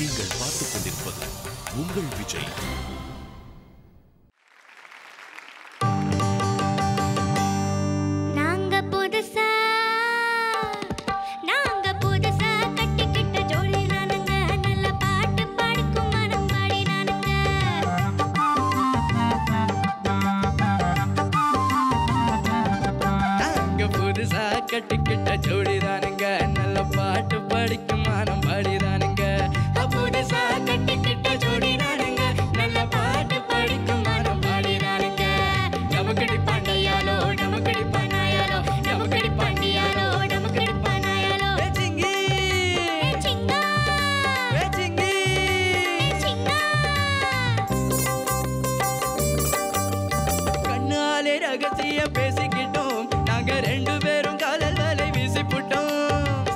நீங்கள் பார்த்துக் கொண்டிருப்பது உங்கள் விஜய். கட்டிக்கிட்ட ஜோடிதானுங்க நல்ல பாட்டு படிக்கும் மனம் பாடிதானுங்க. புதுசா கட்டிக்கிட்ட ஜோடிதானுங்க நல்ல பாட்டு படிக்கும் மனம் பாடிதானுங்க. நமக்கடி பாண்டியாலோ நமக்கடி பானாயாலோ நமக்கடி பாண்டியாலோ நமக்கடி பானாயாலோ சிங்கி சிங்கா சிங்கி சிங்கா கண்ணாலே ரகசிய பேசிக்கிட்டோம் நாங்க ரெண்டு பேரும் காதல் வலை வீசி புட்டோம்.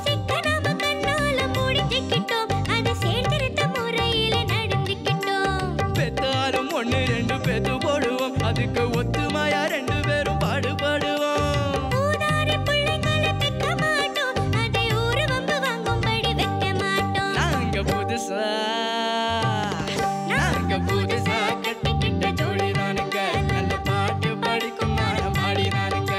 சிக்கனமா கண்ணால மூடிக்கிட்டோம் அத சேர்த்திருத்த முறையில நடந்துக்கிட்டோம். பெத்தாலும் ஒன்னு ரெண்டு பெத்து போடுவோம் அதுக்கு ஒத்துமையா ரெண்டு பேரும் பாடுபடுவோம். ஊதாரி பிள்ளைங்களை பெக்க மாட்டோம் அதை ஊரு வம்பு வாங்கும்படி வைக்க மாட்டோம். நாங்க புதுசா கட்டிக்கிட்ட ஜோடிதானுங்க நல்ல பாட்டு படிக்கும் மனம் பாடினானுங்க.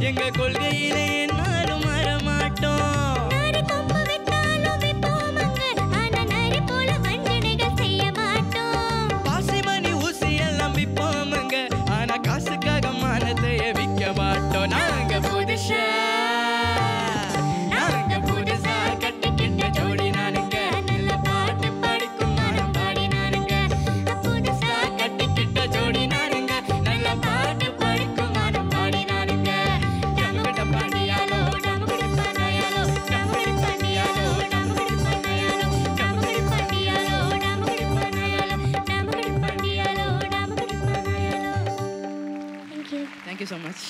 எங்க கொள்கையில என்னாலும் மாறமாட்டோம். நாரி கொம்பு வைத்தாலும் வைப்போமங்க ஆனா நாரி போல வஞ்சனைகள் செய்ய மாட்டோம். பாசிமணி ஊசி எல்லாம் விப்போமுங்க ஆனா காசுக்காக மானத்தைய விற்க மாட்டோம். நாங்க புதுசா கட்டிக்கிட்ட ஜோடினானுங்க நல்ல பாட்டு படிக்கும் மனம் பாடினானுங்க. புதுசா கட்டிக்கிட்ட ஜோடினானுங்க நல்ல பாட்டு படிக்கும் மனம் பாடினானுங்க. நமக்கிட்ட பாண்டியாலோ நமக்கிட்ட பாண்டியாலோ நமக்கிட்ட பாண்டியாலோ நமக்கிட்ட பாண்டியாலோ நமக்கிட்ட பாண்டியாலோ நமக்கிட்ட பாண்டியாலோ நமக்கிட்ட பாண்டியாலோ நமக்கிட்ட பாண்டியாலோ. Thank you. Thank you so much.